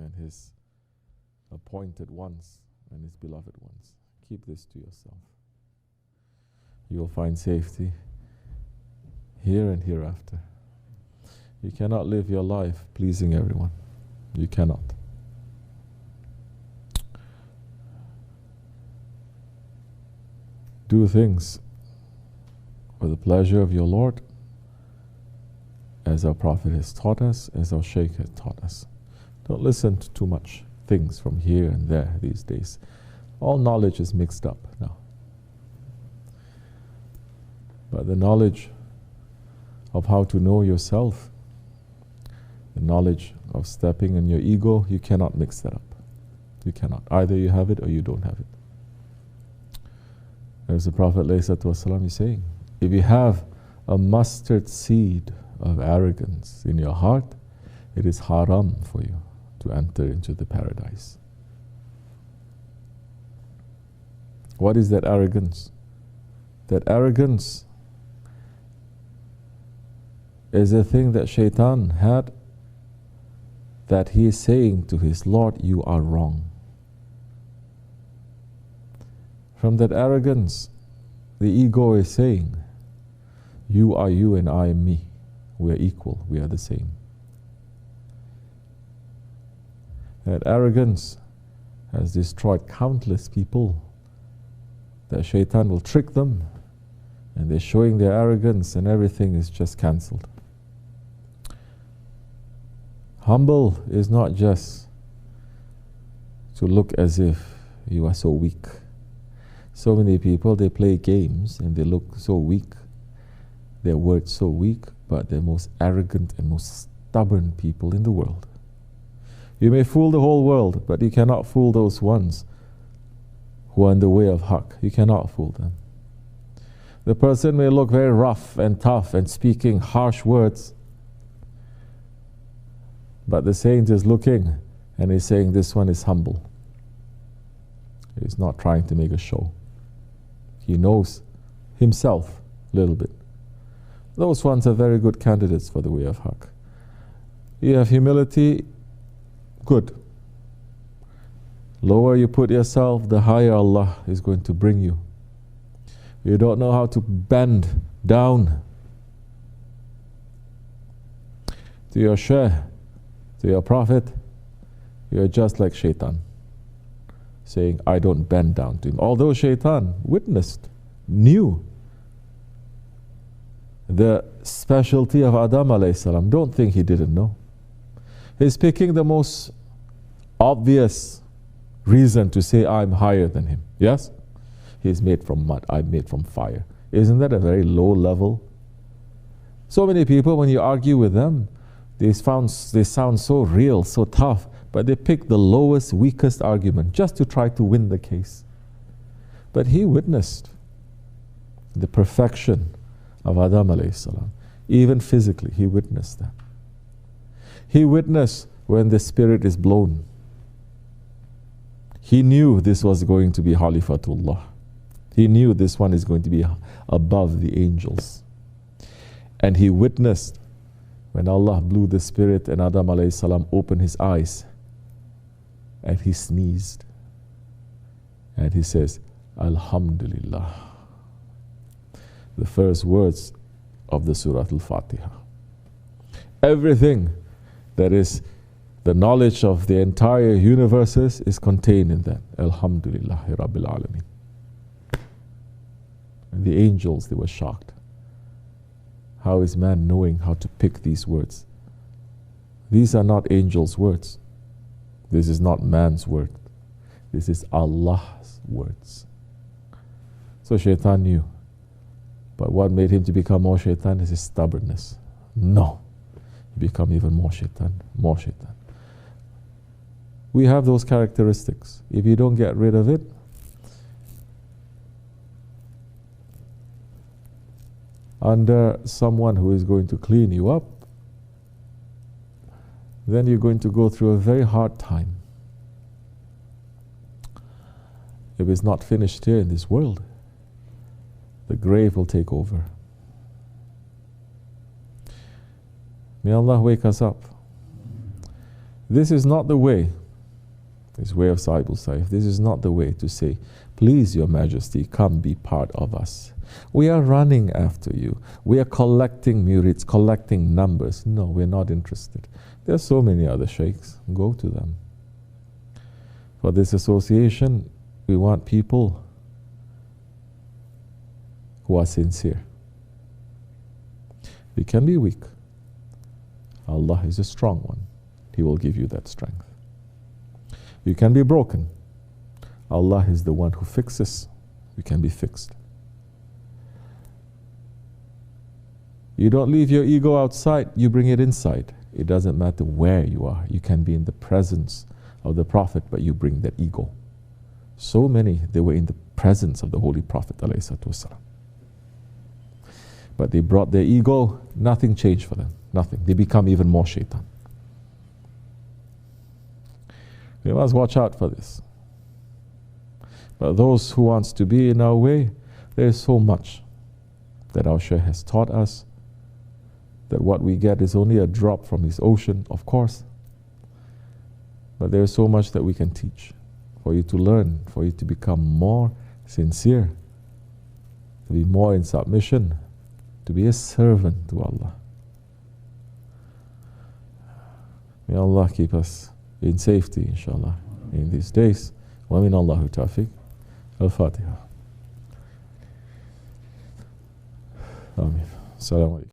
and His appointed ones and His beloved ones. Keep this to yourself. You will find safety here and hereafter. You cannot live your life pleasing everyone. You cannot. Do things for the pleasure of your Lord, as our Prophet has taught us, as our Shaykh has taught us. Don't listen to too much things from here and there these days. All knowledge is mixed up now. But the knowledge of how to know yourself, the knowledge of stepping in your ego, you cannot mix that up. You cannot. Either you have it or you don't have it. As the Prophet ﷺ is saying, if you have a mustard seed of arrogance in your heart, it is haram for you to enter into the paradise. What is that arrogance? That arrogance is a thing that Shaitan had, that he is saying to his Lord, you are wrong. From that arrogance, the ego is saying, you are you and I am me. We are equal, we are the same. That arrogance has destroyed countless people. That Shaitan will trick them, and they're showing their arrogance, and everything is just cancelled. Humble is not just to look as if you are so weak. So many people, they play games and they look so weak, their words so weak, but they're most arrogant and most stubborn people in the world. You may fool the whole world, but you cannot fool those ones who are in the way of haqq. You cannot fool them. The person may look very rough and tough and speaking harsh words, but the saint is looking and he's saying this one is humble. He's not trying to make a show. He knows himself a little bit. Those ones are very good candidates for the way of haqq. You have humility, good. Lower you put yourself, the higher Allah is going to bring you. You don't know how to bend down to your shaykh, to your prophet, you're just like Shaitan, saying, I don't bend down to him. Although Shaitan witnessed, knew the specialty of Adam alayhi salam. Don't think he didn't know. He's picking the most obvious reason to say, I'm higher than him. Yes? He's made from mud, I'm made from fire. Isn't that a very low level? So many people, when you argue with them, they sound so real, so tough, but they pick the lowest, weakest argument just to try to win the case. But he witnessed the perfection of Adam alayhi salam. Even physically, he witnessed that. He witnessed when the spirit is blown. He knew this was going to be Khalifatullah. He knew this one is going to be above the angels. And he witnessed when Allah blew the spirit and Adam alayhi salam opened his eyes and he sneezed. And he says, Alhamdulillah. The first words of the Surah Al-Fatiha. Everything that is the knowledge of the entire universes is contained in that. Alhamdulillah Rabiul Ahir. And the angels, they were shocked. How is man knowing how to pick these words? These are not angels' words. This is not man's word. This is Allah's words. So Shaitan knew. But what made him to become more Shaitan is his stubbornness. No. He become even more Shaitan, more Shaitan. We have those characteristics. If you don't get rid of it, under someone who is going to clean you up, then you're going to go through a very hard time. If it's not finished here in this world, the grave will take over. May Allah wake us up. This is not the way, this way of Sahibul Saif, this is not the way to say, please your majesty, come be part of us. We are running after you. We are collecting murids, collecting numbers. No, we're not interested. There are so many other sheikhs. Go to them. For this association, we want people who are sincere. We can be weak. Allah is a strong one. He will give you that strength. You can be broken. Allah is the one who fixes. You can be fixed. You don't leave your ego outside, you bring it inside. It doesn't matter where you are. You can be in the presence of the Prophet, but you bring that ego. So many, they were in the presence of the Holy Prophet ﷺ. But they brought their ego, nothing changed for them. Nothing. They become even more shaitan. We must watch out for this. But those who wants to be in our way, there is so much that our Shaykh has taught us, that what we get is only a drop from his ocean, of course. But there is so much that we can teach, for you to learn, for you to become more sincere, to be more in submission, to be a servant to Allah. May Allah keep us in safety, inshallah, in these days. Wa min Allahu tawfiq. Al-Fatiha. Ameen. Assalamu alaikum.